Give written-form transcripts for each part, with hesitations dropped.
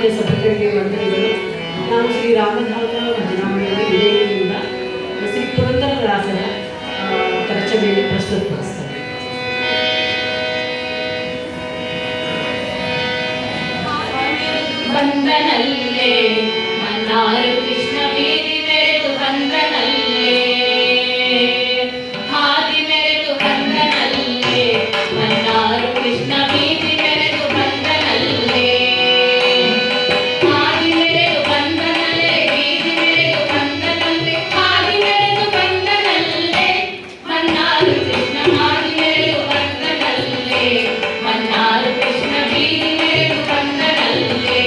ಮಾನ್ಯ ಸಭೆಗಳಿಗೆ ಮಂಡಳಿಗಳು, ನಾನು ಶ್ರೀ ರಾಮಧಾಮ ಭಜನಾಮಣಿಯಲ್ಲಿ ವಿಜಯದಿಂದ ಶ್ರೀ ಪುರಂದರದಾಸರ ರಚನೆಯಲ್ಲಿ ಪ್ರಸ್ತುತಪಡಿಸ್ತೇನೆ. ಬಂದನಲ್ಲೇ ಮನ್ನಾರು ಕೃಷ್ಣ ಬೀದಿ ಮೆರೆದು ಬಂದನಲ್ಲೇ, ಹಾದಿ ಮೆರೆದು ಬಂದನಲ್ಲೇ, ಮನ್ನಾರು ಕೃಷ್ಣ ಬೀದಿ ಮೆರೆದು ಬಂದನಲ್ಲೇ, ಹಾದಿ ಮೆರೆದು ಬಂದನಲ್ಲೇ, ಬೀದಿ ಮೆರೆದು ಬಂದನಲ್ಲೇ, ಹಾದಿ ಮೆರೆದು ಬಂದನಲ್ಲೇ, ಮನ್ನಾರು ಕೃಷ್ಣ ಹಾದಿ ಮೆರೆದು ಬಂದನಲ್ಲೇ, ಮನ್ನಾರು ಕೃಷ್ಣ ಬೀದಿ ಮೆರೆದು ಬಂದನಲ್ಲೇ,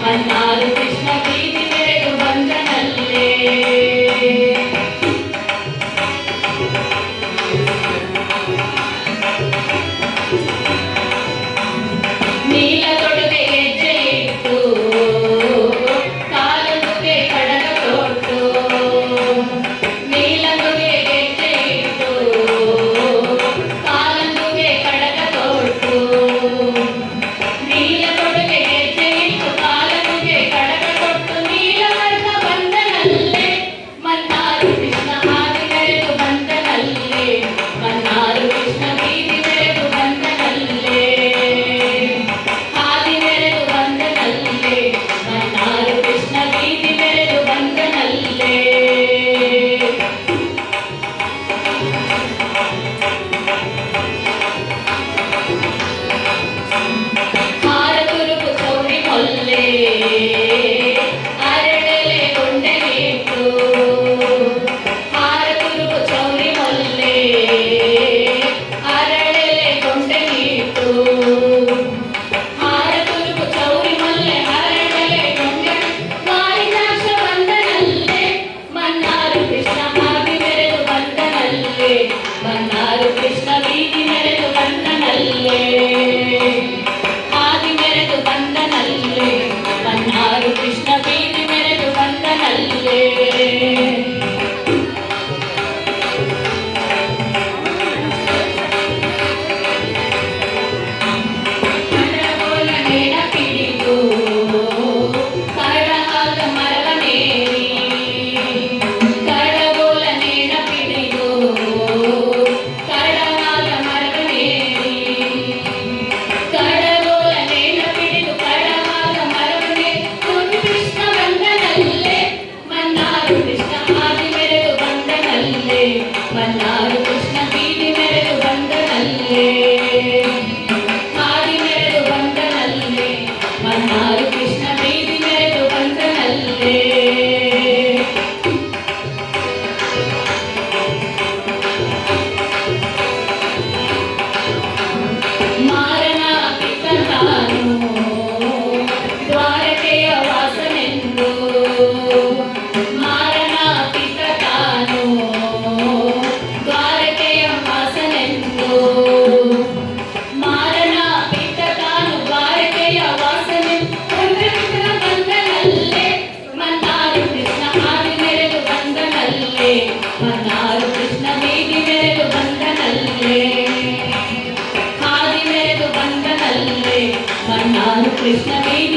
ಮನ್ನಾರು ಕೃಷ್ಣ ಬೀದಿ ಮೆರೆದು ಬಂದನಲ್ಲೇ. ನೀಲ ತೊಡುಗೆ ಹೆಜ್ಜೆ ಇಟ್ಟು, ಕಾಲುಗೆ ಕಡಗ ತೊಟ್ಟು, ನೀಲಂದುಗೆ ಹೆಜ್ಜೆ ಇಟ್ಟು, ಕಾಲಂದುಗೆ ಕಡಗ ತೊಟ್ಟು, ನೀಲ ತೊಡುಗೆ ಹೆಜ್ಜೆ ಇಟ್ಟು, ಕಾಲಂದುಗೆ ಕಡಗ ತೊಟ್ಟು, ನೀಲವರ್ಣ ಬಂದನಲ್ಲೇ, ಮನ್ನಾರು ಕೃಷ್ಣ ಹಾದಿ ಮೆರೆದು ಬಂದನಲ್ಲೇ, ಮನ್ನಾರು ಕೃಷ್ಣ ಬೀದಿ ಮೆರೆದು ಬಂದನಲ್ಲೇ, ಹಾದಿ ಮೆರೆದು ಬಂದನಲ್ಲೇ, ಮನ್ನಾರು ಕೃಷ್ಣ ಬೀದಿ ಮೆರೆದು ಬಂದನಲ್ಲೇ. ಹಾರ ತುರುಕು ಚೌರಿ ಮೊಲ್ಲೆ, ಅರಳೆಲೆ ಗೊಂಡೆಗಿಟ್ಟು, ಹಾರ ತುರುಕು ಚೌರಿ ಮೊಲ್ಲೆ, ಅರಳೆಲೆ ಗೊಂಡೆಗಿಟ್ಟು, ಹಾರ ತುರುಕು ಚೌರಿ ಮೊಲ್ಲೆ, ಅರಳೆಲೆ ಗೊಂಡೆ, ಮಾರಿನಾಶ ಬಂದನಲ್ಲೇ, ಮನ್ನಾರು ಕೃಷ್ಣ ಹಾದಿ ಮೆರೆದು ಬಂದನಲ್ಲೇ, ಮನ್ನಾರು ಕೃಷ್ಣ ಬೀದಿ ಮೆರೆದು ಬಂದನಲ್ಲೇ, ಹಾದಿ ಮೆರೆದು ಬಂದನಲ್ಲೇ, ಮನ್ನಾರು ಕೃಷ್ಣ ಬೀದಿ ಮೆರೆದು ಬಂದನಲ್ಲೇ. ಕಡಗೋಲ ನೇಣ ಪಿಡಿದು ಕರಡಾದ ಮರವನೇರಿ, ಕಡಗೋಲ ನೇಣ ಪಿಡಿದು ಕರಡಾದ ಮರವನೇರಿ, ಕಡಗೋಲ ನೇಣ ಪಿಡಿದು ಕರಡಾದ ಮರವನೇರಿ, ಗುರು ಕೃಷ್ಣ ಬಂದನಲ್ಲೇ, ಮನ್ನಾರು ಕೃಷ್ಣ ಹಾದಿ ಮೆರೆದು ಬಂದನಲ್ಲೇ, ಮನ್ನಾರು ಕೃಷ್ಣ ಬೀದಿ ಮೆರೆದು ಬಂದನಲ್ಲೇ, ಹಾದಿ ಮೆರೆದು ಬಂದನಲ್ಲೇ, ಮನ್ನಾರು ಕೃಷ್ಣ ಬೀದಿ ಮೆರೆದು ಬಂದನಲ್ಲೇ. ಮಾರನ ಪಿತ ತಾನು ದ್ವಾರಕೆಯ ವಾಸನೆಂದು, ಮಾರನ ಪಿತ ತಾನು ದ್ವಾರಕೆಯ ವಾಸನೆಂದು, ಮಾರನ ಪಿತ ತಾನು ದ್ವಾರಕೆಯ ವಾಸನೆಂದು, ಕೃಷ್ಣ ಬಂದನಲ್ಲೇ, ಮನ್ನಾರು ಕೃಷ್ಣ ಹಾದಿ ಮೆರೆದು ಬಂದನಲ್ಲೇ, ಮನ್ನಾರು ಕೃಷ್ಣ ಬೀದಿ ಮೆರೆದು ಬಂದನಲ್ಲೇ, ಹಾದಿ ಮೆರೆದು ಬಂದನಲ್ಲೇ, ಮನ್ನಾರು ಕೃಷ್ಣ ಬೀದಿ